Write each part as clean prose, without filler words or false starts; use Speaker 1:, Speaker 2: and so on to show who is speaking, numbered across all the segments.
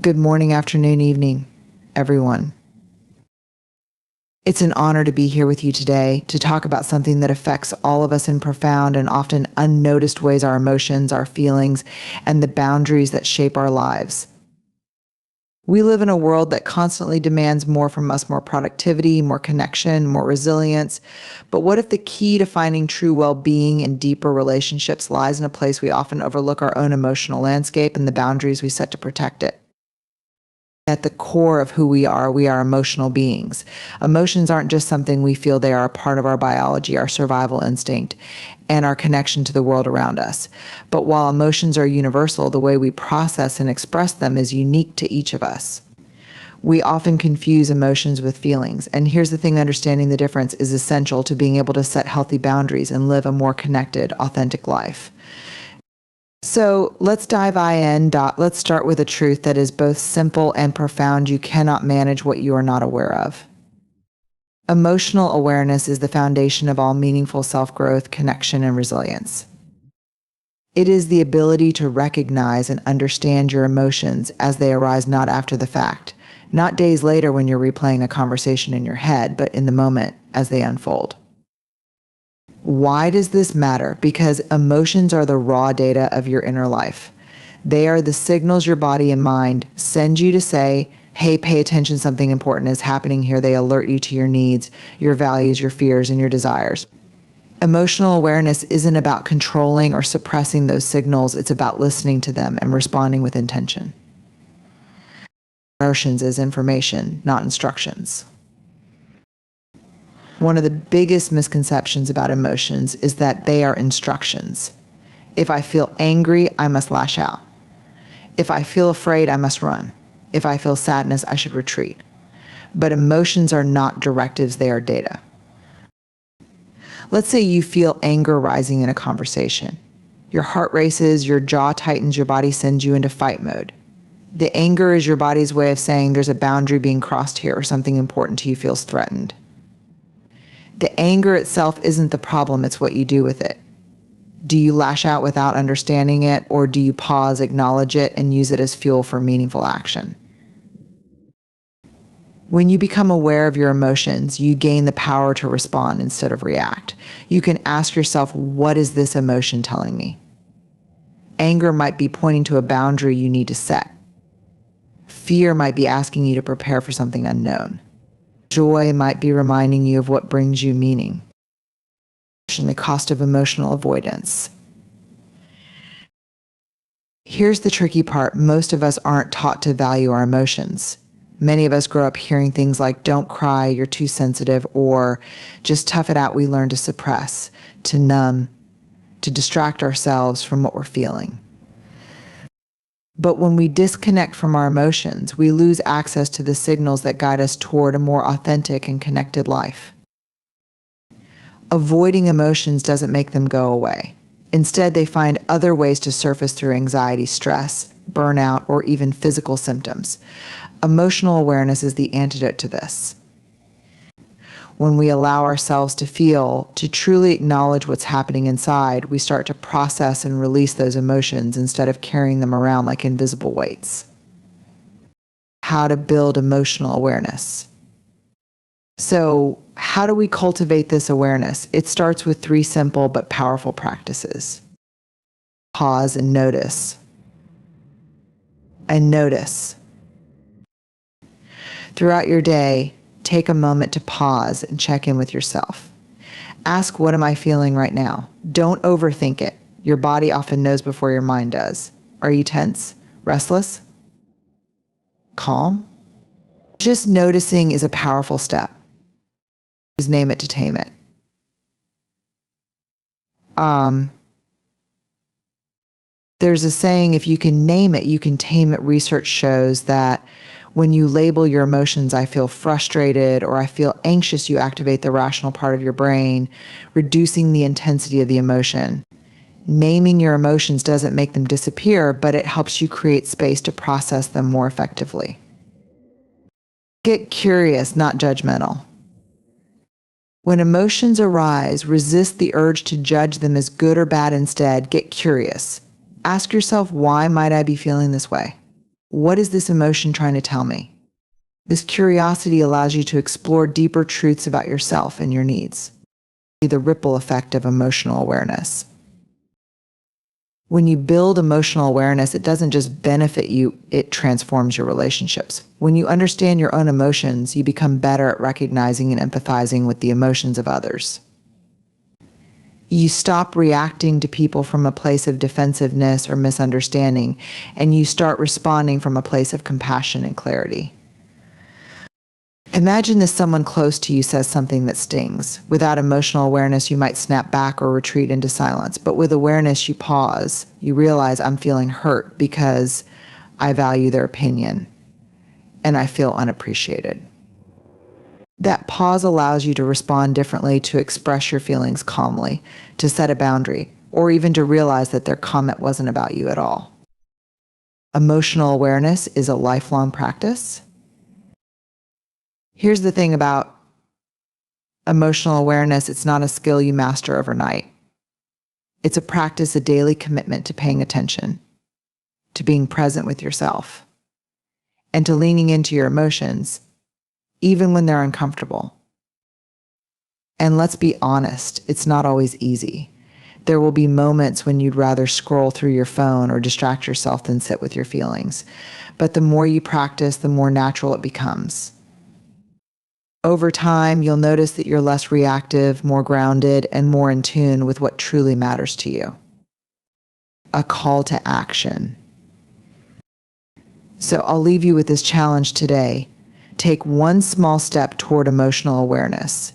Speaker 1: Good morning, afternoon, evening, everyone. It's an honor to be here with you today to talk about something that affects all of us in profound and often unnoticed ways: our emotions, our feelings, and the boundaries that shape our lives. We live in a world that constantly demands more from us: more productivity, more connection, more resilience. But what if the key to finding true well-being and deeper relationships lies in a place we often overlook: our own emotional landscape and the boundaries we set to protect it? At the core of who we are emotional beings. Emotions aren't just something we feel, they are a part of our biology, our survival instinct, and our connection to the world around us. But while emotions are universal, the way we process and express them is unique to each of us. We often confuse emotions with feelings, and here's the thing: understanding the difference is essential to being able to set healthy boundaries and live a more connected, authentic life. So let's dive in. Let's start with a truth that is both simple and profound. You cannot manage what you are not aware of. Emotional awareness is the foundation of all meaningful self-growth, connection, and resilience. It is the ability to recognize and understand your emotions as they arise, not after the fact, not days later when you're replaying a conversation in your head, but in the moment as they unfold. Why does this matter? Because emotions are the raw data of your inner life. They are the signals your body and mind send you to say, hey, pay attention, something important is happening here. They alert you to your needs, your values, your fears, and your desires. Emotional awareness isn't about controlling or suppressing those signals. It's about listening to them and responding with intention. Emotions as information, not instructions. One of the biggest misconceptions about emotions is that they are instructions. If I feel angry, I must lash out. If I feel afraid, I must run. If I feel sadness, I should retreat. But emotions are not directives, they are data. Let's say you feel anger rising in a conversation. Your heart races, your jaw tightens, your body sends you into fight mode. The anger is your body's way of saying there's a boundary being crossed here, or something important to you feels threatened. The anger itself isn't the problem, it's what you do with it. Do you lash out without understanding it, or do you pause, acknowledge it, and use it as fuel for meaningful action? When you become aware of your emotions, you gain the power to respond instead of react. You can ask yourself, what is this emotion telling me? Anger might be pointing to a boundary you need to set. Fear might be asking you to prepare for something unknown. Joy might be reminding you of what brings you meaning. The cost of emotional avoidance. Here's the tricky part: most of us aren't taught to value our emotions. Many of us grow up hearing things like, don't cry, you're too sensitive, or just tough it out. We learn to suppress, to numb, to distract ourselves from what we're feeling. But when we disconnect from our emotions, we lose access to the signals that guide us toward a more authentic and connected life. Avoiding emotions doesn't make them go away. Instead, they find other ways to surface through anxiety, stress, burnout, or even physical symptoms. Emotional awareness is the antidote to this. When we allow ourselves to feel, to truly acknowledge what's happening inside, we start to process and release those emotions instead of carrying them around like invisible weights. How to build emotional awareness. So, how do we cultivate this awareness? It starts with 3 simple but powerful practices. Pause and notice. And notice. Throughout your day, take a moment to pause and check in with yourself. Ask, what am I feeling right now? Don't overthink it. Your body often knows before your mind does. Are you tense? Restless? Calm? Just noticing is a powerful step. Just name it to tame it. There's a saying, if you can name it, you can tame it. Research shows that when you label your emotions, I feel frustrated or I feel anxious, you activate the rational part of your brain, reducing the intensity of the emotion. Naming your emotions doesn't make them disappear, but it helps you create space to process them more effectively. Get curious, not judgmental. When emotions arise, resist the urge to judge them as good or bad. Instead, get curious. Ask yourself, why might I be feeling this way? What is this emotion trying to tell me? This curiosity allows you to explore deeper truths about yourself and your needs. The ripple effect of emotional awareness. When you build emotional awareness, it doesn't just benefit you, it transforms your relationships. When you understand your own emotions, you become better at recognizing and empathizing with the emotions of others. You stop reacting to people from a place of defensiveness or misunderstanding, and you start responding from a place of compassion and clarity. Imagine that someone close to you says something that stings. Without emotional awareness, you might snap back or retreat into silence. But with awareness, you pause. You realize, I'm feeling hurt because I value their opinion and I feel unappreciated. That pause allows you to respond differently, to express your feelings calmly, to set a boundary, or even to realize that their comment wasn't about you at all. Emotional awareness is a lifelong practice. Here's the thing about emotional awareness, it's not a skill you master overnight. It's a practice, a daily commitment to paying attention, to being present with yourself, and to leaning into your emotions, even when they're uncomfortable. And let's be honest, it's not always easy. There will be moments when you'd rather scroll through your phone or distract yourself than sit with your feelings. But the more you practice, the more natural it becomes. Over time, you'll notice that you're less reactive, more grounded, and more in tune with what truly matters to you. A call to action. So I'll leave you with this challenge today. Take one small step toward emotional awareness.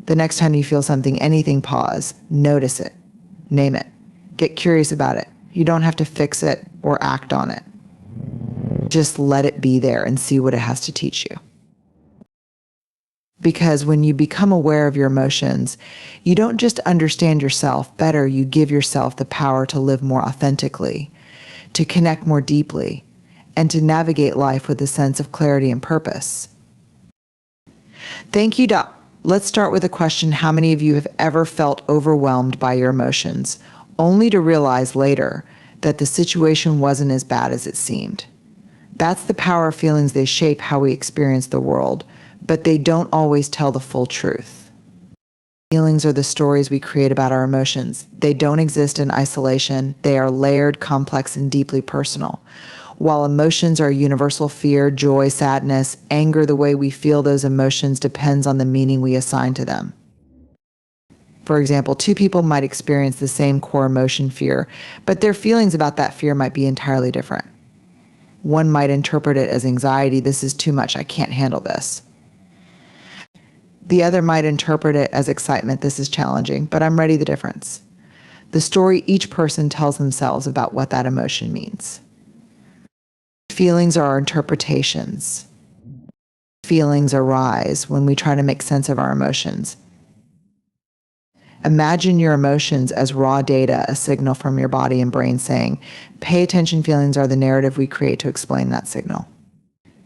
Speaker 1: The next time you feel something, anything, pause, notice it, name it, get curious about it. You don't have to fix it or act on it. Just let it be there and see what it has to teach you. Because when you become aware of your emotions, you don't just understand yourself better, you give yourself the power to live more authentically, to connect more deeply, and to navigate life with a sense of clarity and purpose. Thank you, Doc. Let's start with a question. How many of you have ever felt overwhelmed by your emotions, only to realize later that the situation wasn't as bad as it seemed? That's the power of feelings. They shape how we experience the world, but they don't always tell the full truth. Feelings are the stories we create about our emotions. They don't exist in isolation. They are layered, complex, and deeply personal. While emotions are universal, fear, joy, sadness, anger, the way we feel those emotions depends on the meaning we assign to them. For example, two people might experience the same core emotion, fear, but their feelings about that fear might be entirely different. One might interpret it as anxiety. This is too much. I can't handle this. The other might interpret it as excitement. This is challenging, but I'm ready. The difference. The story each person tells themselves about what that emotion means. Feelings are our interpretations. Feelings arise when we try to make sense of our emotions. Imagine your emotions as raw data, a signal from your body and brain saying, pay attention, feelings are the narrative we create to explain that signal.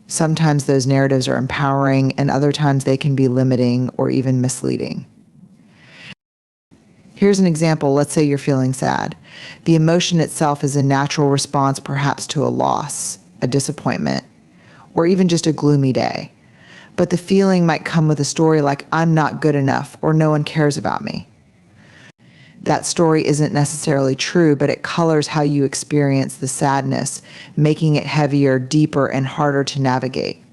Speaker 1: Sometimes those narratives are empowering, and other times they can be limiting or even misleading. Here's an example. Let's say you're feeling sad. The emotion itself is a natural response, perhaps to a loss, a disappointment, or even just a gloomy day. But the feeling might come with a story like, I'm not good enough, or no one cares about me. That story isn't necessarily true, but it colors how you experience the sadness, making it heavier, deeper, and harder to navigate.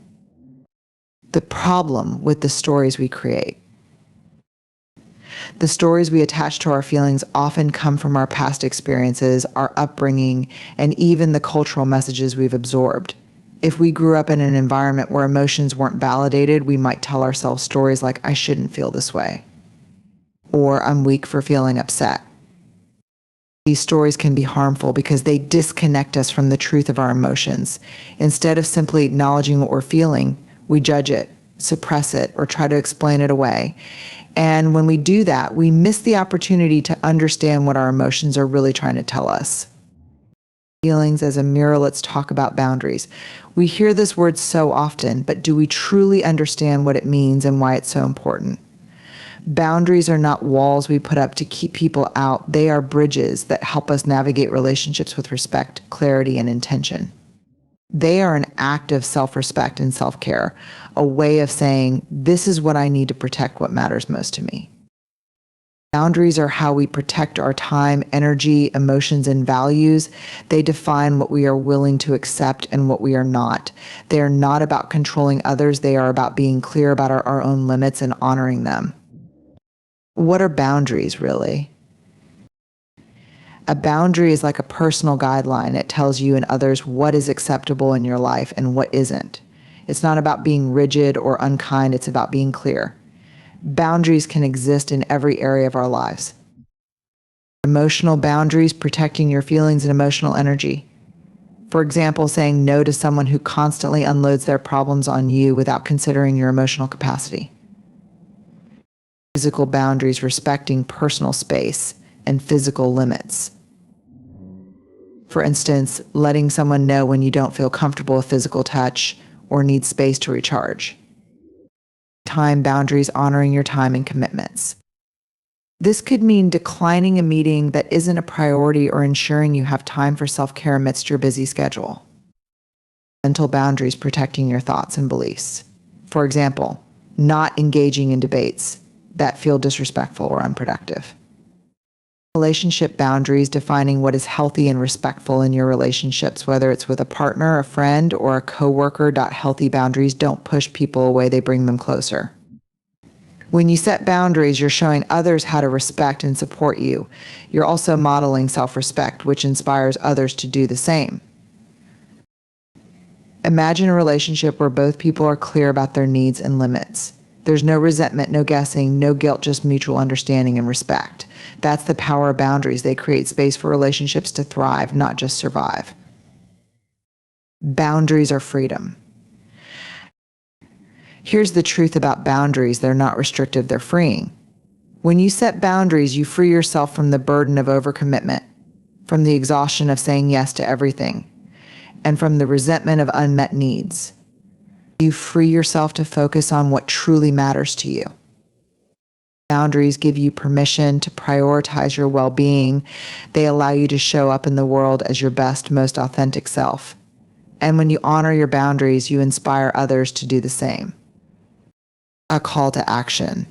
Speaker 1: The problem with the stories we create. The stories we attach to our feelings often come from our past experiences, our upbringing, and even the cultural messages we've absorbed. If we grew up in an environment where emotions weren't validated, we might tell ourselves stories like, I shouldn't feel this way, or I'm weak for feeling upset. These stories can be harmful because they disconnect us from the truth of our emotions. Instead of simply acknowledging what we're feeling, we judge it, suppress it, or try to explain it away. And when we do that, we miss the opportunity to understand what our emotions are really trying to tell us. Feelings as a mirror. Let's talk about boundaries. We hear this word so often, but do we truly understand what it means and why it's so important? Boundaries are not walls we put up to keep people out. They are bridges that help us navigate relationships with respect, clarity, and intention. They are an act of self-respect and self-care, a way of saying, this is what I need to protect what matters most to me. Boundaries are how we protect our time, energy, emotions, and values. They define what we are willing to accept and what we are not. They are not about controlling others. They are about being clear about our own limits and honoring them. What are boundaries, really? A boundary is like a personal guideline. It tells you and others what is acceptable in your life and what isn't. It's not about being rigid or unkind. It's about being clear. Boundaries can exist in every area of our lives. Emotional boundaries, protecting your feelings and emotional energy. For example, saying no to someone who constantly unloads their problems on you without considering your emotional capacity. Physical boundaries, respecting personal space and physical limits. For instance, letting someone know when you don't feel comfortable with physical touch or need space to recharge. Time boundaries, honoring your time and commitments. This could mean declining a meeting that isn't a priority or ensuring you have time for self-care amidst your busy schedule. Mental boundaries, protecting your thoughts and beliefs. For example, not engaging in debates that feel disrespectful or unproductive. Relationship boundaries, defining what is healthy and respectful in your relationships, whether it's with a partner, a friend, or a coworker. Healthy boundaries don't push people away, they bring them closer. When you set boundaries, you're showing others how to respect and support you. You're also modeling self-respect, which inspires others to do the same. Imagine a relationship where both people are clear about their needs and limits. There's no resentment, no guessing, no guilt, just mutual understanding and respect. That's the power of boundaries. They create space for relationships to thrive, not just survive. Boundaries are freedom. Here's the truth about boundaries. They're not restrictive, they're freeing. When you set boundaries, you free yourself from the burden of overcommitment, from the exhaustion of saying yes to everything, and from the resentment of unmet needs. You free yourself to focus on what truly matters to you. Boundaries give you permission to prioritize your well-being. They allow you to show up in the world as your best, most authentic self. And when you honor your boundaries, you inspire others to do the same. A call to action.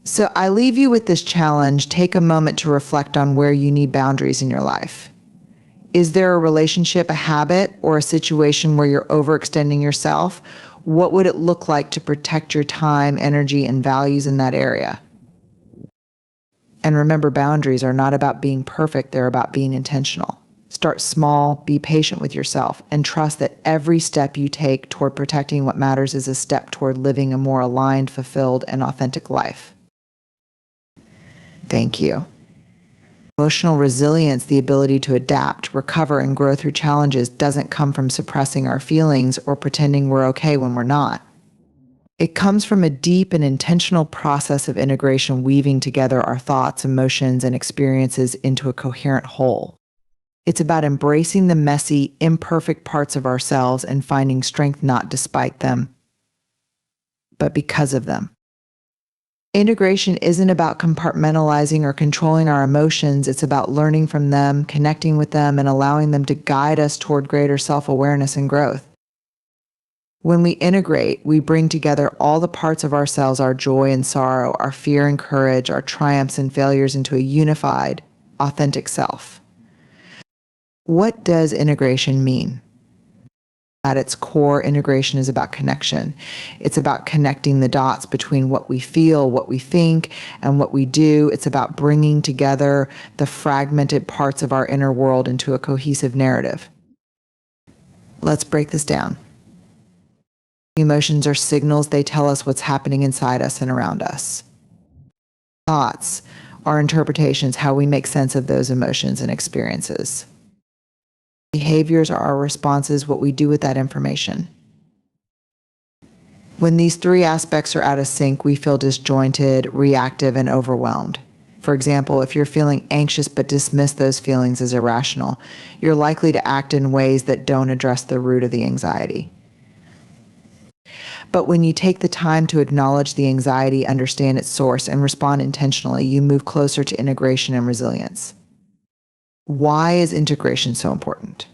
Speaker 1: So I leave you with this challenge. Take a moment to reflect on where you need boundaries in your life. Is there a relationship, a habit, or a situation where you're overextending yourself? What would it look like to protect your time, energy, and values in that area? And remember, boundaries are not about being perfect, they're about being intentional. Start small, be patient with yourself, and trust that every step you take toward protecting what matters is a step toward living a more aligned, fulfilled, and authentic life. Thank you. Emotional resilience, the ability to adapt, recover, and grow through challenges, doesn't come from suppressing our feelings or pretending we're okay when we're not. It comes from a deep and intentional process of integration, weaving together our thoughts, emotions, and experiences into a coherent whole. It's about embracing the messy, imperfect parts of ourselves and finding strength not despite them, but because of them. Integration isn't about compartmentalizing or controlling our emotions. It's about learning from them, connecting with them, and allowing them to guide us toward greater self-awareness and growth. When we integrate, we bring together all the parts of ourselves, our joy and sorrow, our fear and courage, our triumphs and failures, into a unified, authentic self. What does integration mean? At its core, integration is about connection. It's about connecting the dots between what we feel, what we think, and what we do. It's about bringing together the fragmented parts of our inner world into a cohesive narrative. Let's break this down. Emotions are signals. They tell us what's happening inside us and around us. Thoughts are interpretations, how we make sense of those emotions and experiences. Behaviors are our responses, what we do with that information. When these three aspects are out of sync, we feel disjointed, reactive, and overwhelmed. For example, if you're feeling anxious but dismiss those feelings as irrational, you're likely to act in ways that don't address the root of the anxiety. But when you take the time to acknowledge the anxiety, understand its source, and respond intentionally, you move closer to integration and resilience. Why is integration so important?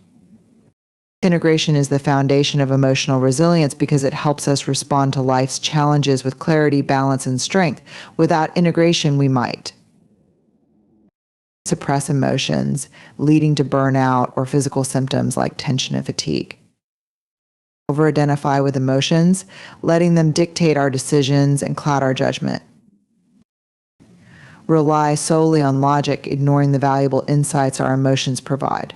Speaker 1: Integration is the foundation of emotional resilience because it helps us respond to life's challenges with clarity, balance, and strength. Without integration, we might suppress emotions, leading to burnout or physical symptoms like tension and fatigue. Over-identify with emotions, letting them dictate our decisions and cloud our judgment. Rely solely on logic, ignoring the valuable insights our emotions provide.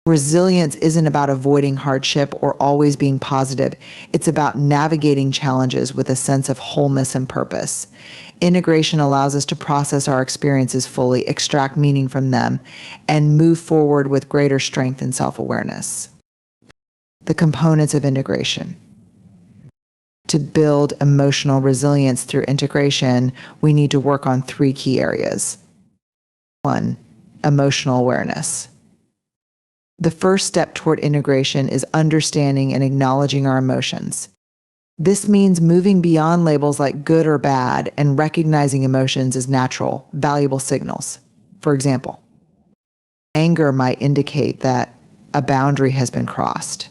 Speaker 1: Resilience isn't about avoiding hardship or always being positive. It's about navigating challenges with a sense of wholeness and purpose. Integration allows us to process our experiences fully, extract meaning from them, and move forward with greater strength and self-awareness. The components of integration. To build emotional resilience through integration, we need to work on 3 key areas. 1, emotional awareness. The first step toward integration is understanding and acknowledging our emotions. This means moving beyond labels like good or bad and recognizing emotions as natural, valuable signals. For example, anger might indicate that a boundary has been crossed.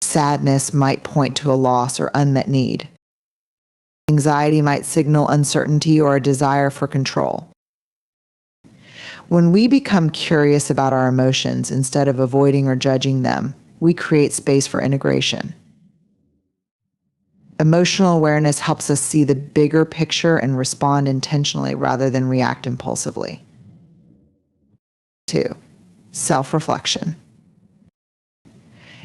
Speaker 1: Sadness might point to a loss or unmet need. Anxiety might signal uncertainty or a desire for control. When we become curious about our emotions instead of avoiding or judging them, we create space for integration. Emotional awareness helps us see the bigger picture and respond intentionally rather than react impulsively. 2, self-reflection.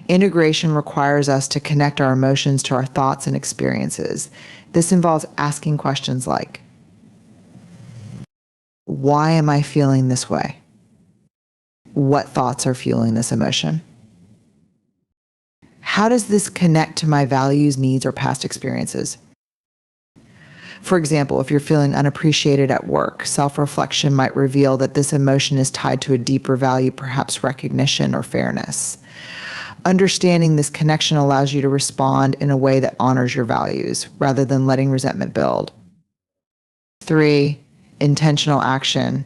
Speaker 1: Integration requires us to connect our emotions to our thoughts and experiences. This involves asking questions like, why am I feeling this way? What thoughts are fueling this emotion? How does this connect to my values, needs, or past experiences? For example, if you're feeling unappreciated at work, self-reflection might reveal that this emotion is tied to a deeper value, perhaps recognition or fairness. Understanding this connection allows you to respond in a way that honors your values, rather than letting resentment build. 3, intentional action.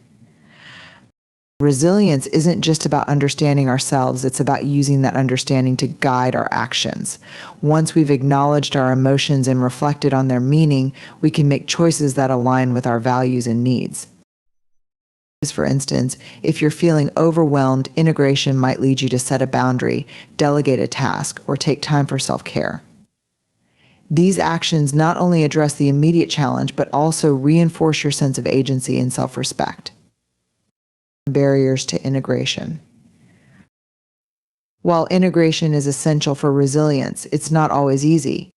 Speaker 1: Resilience isn't just about understanding ourselves, it's about using that understanding to guide our actions. Once we've acknowledged our emotions and reflected on their meaning, we can make choices that align with our values and needs. For instance, if you're feeling overwhelmed, integration might lead you to set a boundary, delegate a task, or take time for self-care. These actions not only address the immediate challenge, but also reinforce your sense of agency and self-respect. Barriers to integration. While integration is essential for resilience, it's not always easy.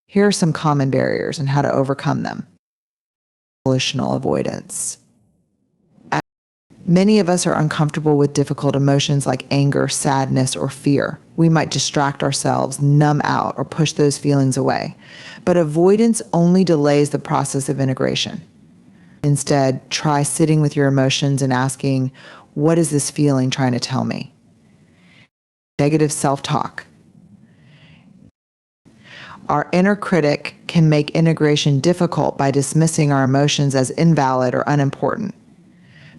Speaker 1: Here are some common barriers and how to overcome them. Emotional avoidance. Many of us are uncomfortable with difficult emotions like anger, sadness, or fear. We might distract ourselves, numb out, or push those feelings away. But avoidance only delays the process of integration. Instead, try sitting with your emotions and asking, what is this feeling trying to tell me? Negative self-talk. Our inner critic can make integration difficult by dismissing our emotions as invalid or unimportant.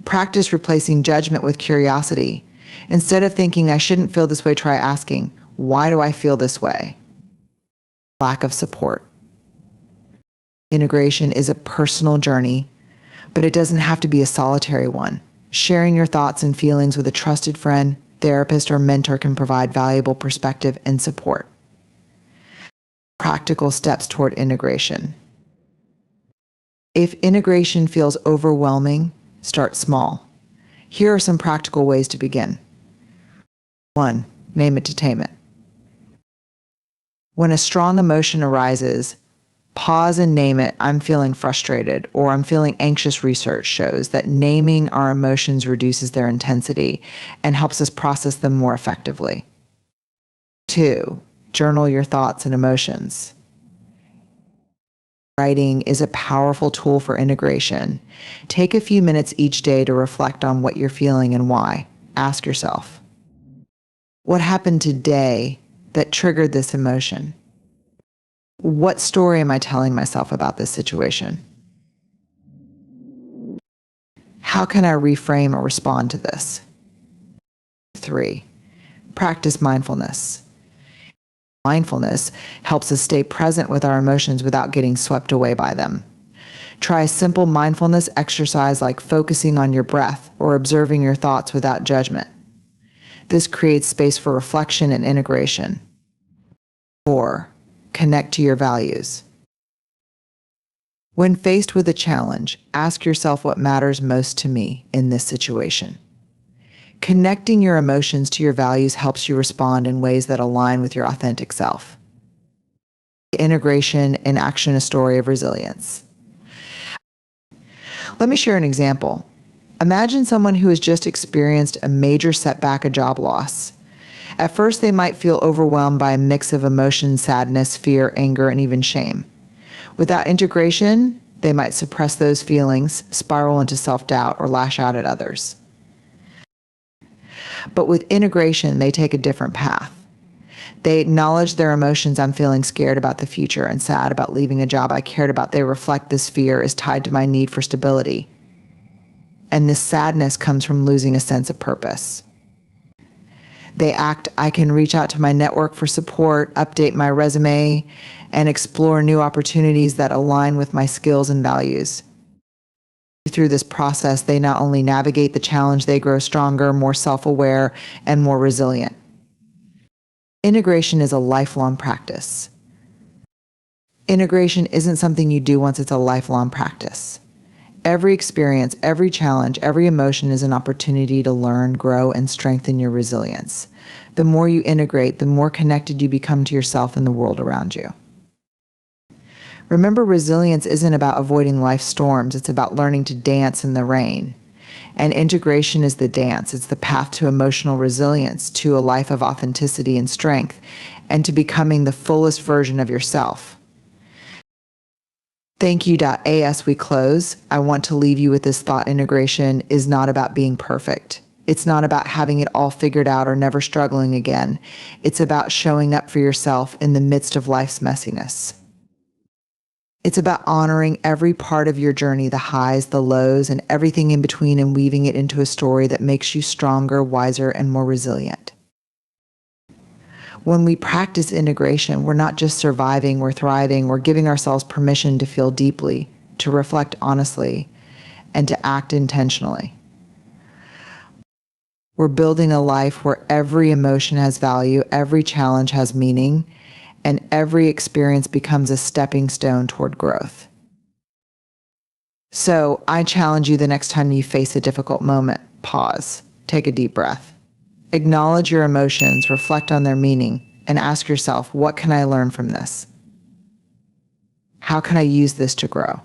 Speaker 1: Practice replacing judgment with curiosity. Instead of thinking, I shouldn't feel this way, try asking, why do I feel this way? Lack of support. Integration is a personal journey, but it doesn't have to be a solitary one. Sharing your thoughts and feelings with a trusted friend, therapist, or mentor can provide valuable perspective and support. Practical steps toward integration. If integration feels overwhelming, start small. Here are some practical ways to begin. 1, name it to tame it. When a strong emotion arises, pause and name it. I'm feeling frustrated or I'm feeling anxious. Research shows that naming our emotions reduces their intensity and helps us process them more effectively. 2, journal your thoughts and emotions. Writing is a powerful tool for integration. Take a few minutes each day to reflect on what you're feeling and why. Ask yourself, what happened today that triggered this emotion? What story am I telling myself about this situation? How can I reframe or respond to this? 3, Practice mindfulness. Mindfulness helps us stay present with our emotions without getting swept away by them. Try a simple mindfulness exercise like focusing on your breath or observing your thoughts without judgment. This creates space for reflection and integration. 4. Connect to your values. When faced with a challenge, ask yourself what matters most to me in this situation. Connecting your emotions to your values helps you respond in ways that align with your authentic self. Integration in action, a story of resilience. Let me share an example. Imagine someone who has just experienced a major setback, a job loss. At first, they might feel overwhelmed by a mix of emotions, sadness, fear, anger, and even shame. Without integration, they might suppress those feelings, spiral into self-doubt, or lash out at others. But with integration, they take a different path. They acknowledge their emotions. I'm feeling scared about the future and sad about leaving a job I cared about. They reflect this fear is tied to my need for stability. And this sadness comes from losing a sense of purpose. They act, I can reach out to my network for support, update my resume, and explore new opportunities that align with my skills and values. Through this process, they not only navigate the challenge, they grow stronger, more self-aware, and more resilient. Integration is a lifelong practice. Integration isn't something you do once, it's a lifelong practice. Every experience, every challenge, every emotion is an opportunity to learn, grow, and strengthen your resilience. The more you integrate, the more connected you become to yourself and the world around you. Remember, resilience isn't about avoiding life's storms, it's about learning to dance in the rain. And integration is the dance. It's the path to emotional resilience, to a life of authenticity and strength, and to becoming the fullest version of yourself. Thank you. As we close, I want to leave you with this thought: integration is not about being perfect. It's not about having it all figured out or never struggling again. It's about showing up for yourself in the midst of life's messiness. It's about honoring every part of your journey, the highs, the lows, and everything in between, and weaving it into a story that makes you stronger, wiser, and more resilient. When we practice integration, we're not just surviving, we're thriving, we're giving ourselves permission to feel deeply, to reflect honestly, and to act intentionally. We're building a life where every emotion has value, every challenge has meaning, and every experience becomes a stepping stone toward growth. So I challenge you, the next time you face a difficult moment, pause, take a deep breath, acknowledge your emotions, reflect on their meaning, and ask yourself, what can I learn from this? How can I use this to grow?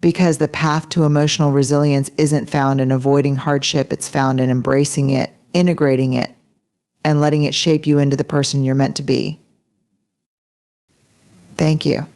Speaker 1: Because the path to emotional resilience isn't found in avoiding hardship, it's found in embracing it, integrating it, and letting it shape you into the person you're meant to be. Thank you.